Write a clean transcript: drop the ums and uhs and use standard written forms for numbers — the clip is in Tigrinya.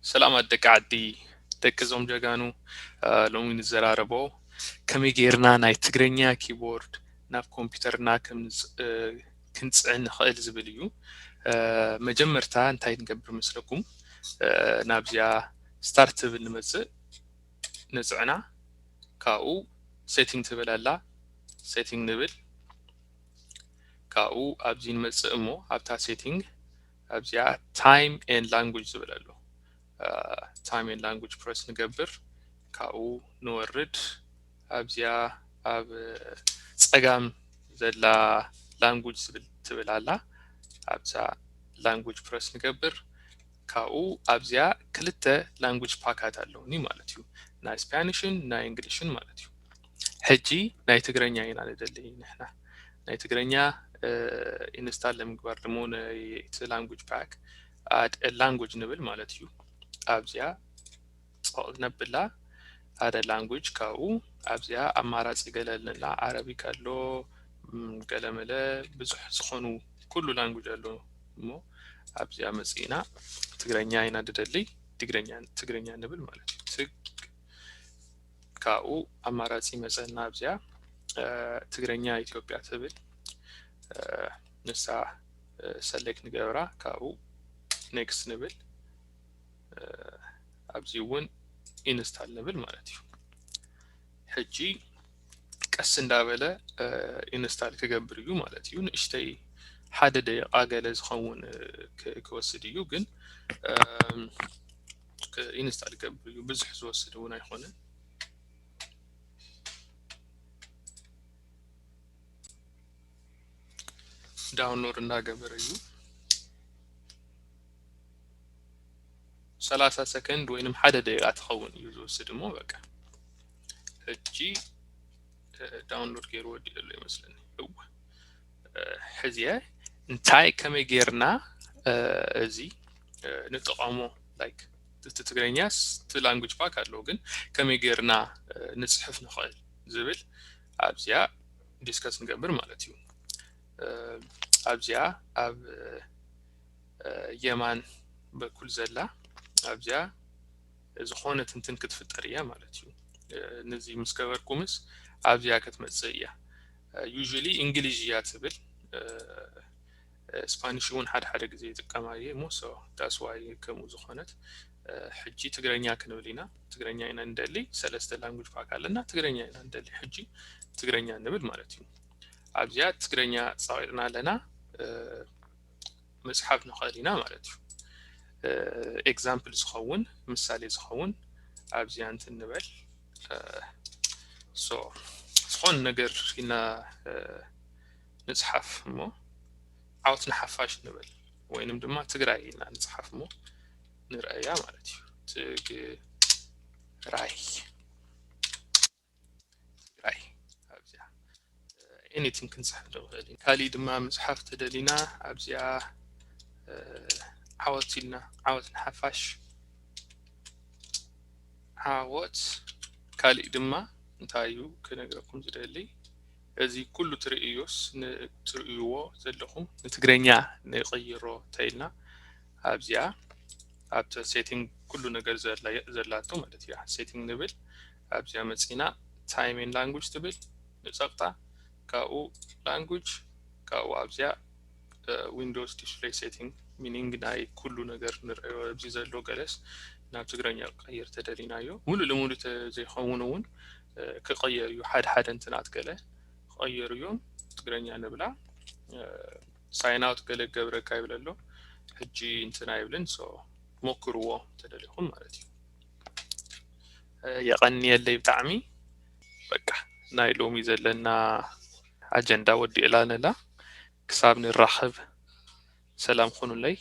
سلامات دك عدي دك زوم جاگانو لومين الزراربو كمي غيرنا ناي تغرينيا كيبورد ناف كمبيوترنا كنصعن نخيل زبليو مجمرتا انتاي نقبر مسلكم نابزيا ستارت بالنمزء نصعنا كاو سيتينج تبلالا سيتينج نبل كاو ابزين مسئمو ابتا سيتينج ابزيا تايم اند لانجويج زبلالو time and language press نقبر كاو نورد ابزيا اب صقام زلا language تبلالا ابزا language press نقبر كاو ابزيا كلته language باكات አለውኒ ማለትዩ ናይ ስፓኒሽን ናይ እንግሊሽን ማለትዩ ሕጂ ናይ ትግረኛ ኢና ለደልይ ነህና ናይ ትግረኛ ኢንስታል ለምግባር ደሞ ናይ language pack add a language ንብል ማለትዩ አብዚያ ነብላ አደ language ካው አብዚያ አማራጭ ገለልና አረቢክ አሎ ገለመለ ብዙሕ ዝኾኑ ኩሉ language አሎ ሞ አብዚያ መጽኢና ትግረኛ አይና ደደልይ ትግረኛ ንብል ማለት ትግ ካው አማራጭ መጽና አብዚያ ትግረኛ ኢትዮጵያ ትብል ንሳ ሰሌክት ንገብራ ካው ኔክስት ንብል አብዚውን ኢንስታል ንብል ማለት እዩ ሕጂ ቀስ እንዳበለ ኢንስታል ከገብር እዩ ማለት እዩ ንእሽተይ ሓደ ደቂቃ ገለ ዝኸውን ክወስድ እዩ ግን ኢንስታል ከገብር እዩ ብዙሕ ዝወስድ እውን አይኾነን ዳውንሎድ እንዳገበር እዩ 30 ሰከንድ ወይንም ሓደ ደቂቃ ተኸውን እዩ ዝወስድ ሞ በቃ እጂ ዳውንሎድ ገይሩ ወዲሉ ይመስለኒ እው ሕዚያ እንታይ ከመይ ጌርና እዚ ንጥቃሞ ላይክ ትግረኛስ ላንጉጅ ፓክ አለው ግን ከመይ ጌርና ንጽሕፍ ንኽእል ዝብል አብዚያ ዲስከስ ንገብር ማለት እዩ አብዚያ አብ የማን በኩል ዘላ አብዚያ ዝኾነት እንትን ክትፍጠር እያ ማለት እዩ ነዚ ምስከበርኩምስ አብዚያ ክትመጽእ እያ ዩዥሊ እንግሊዝያ ትብል ስፓኒሽ እውን ሓደ ግዜ ይጥቀማየ ሞሶ ዳስ ዋይ ከሙ ዝኾነት ሕጂ ትግረኛ ክንብሊና ትግረኛ ኢና እንደሊ ሰለስተ language pack አለና ትግረኛ ኢና እንደሊ ሕጂ ትግረኛ ንብል ማለት እዩ አብዚያ ትግረኛ ጻውዕና ለና መጽሐፍ ንኽእሊና ማለት እዩ ኤግዛምፕል ዝኸውን ምሳሌ ዝኸውን አብዚያ እንትን ንበል ሶ ዝኾን ነገር ኢና ንጽሐፍ ሞ ዓውት ንሓፋሽ ንበል ወይንም ድማ ትግራይ ኢና ንጽሐፍ ሞ ንርአያ ማለት እዩ ትግራይ አብዚያ anything ክንጽሐፍ ንኽእል ካሊ ድማ መጽሐፍ ተደሊና አብዚያ ዓወትና ዓወት ንሓፋሽ ዓወት ካሊ ድማ እንታዩ ከነገርኩም ዝደሊ እዚ ኩሉ ትርእይዎ ዘለኹም ንትግረኛ ንቀይሮ ተይልና አብዚያ አብተ ሴቲንግ ኩሉ ነገር ዘላቶ ማለት እዩ ሴቲንግ ንብል አብዚያ መጽኢና ታይም ኤንድ ላንጉጅ ትብል ንጸቅጣ ካኡ ላንጉጅ ካኡ አብዚያ ዊንዶውስ ዲስፕሌይ ሴቲንግ ሚኒንግ ናይ ኩሉ ነገር ንርእዮ ኣብዚ ዘሎ ገለስ ናብ ትግረኛ ቀይር ተደሊናዮ ሙሉ ለሙሉ ዘይኸውን ክቀየር እዩ ሓደ እንትናት ገለ ቀየር እዮም ትግረኛ ንብላ ሳይን አውት ገለ ገብረካ ይብለሎ ሕጂ እንትና ይብልን ሶ ሞክርዎ ተደሊኹም ማለት እዩ የቀኒ የለይ ብጣዕሚ በቃ ናይ ሎሚ ዘለና አጀንዳ ወዲእላ ነላ ክሳብ ንራኸብ ሰላም ኹኑለይ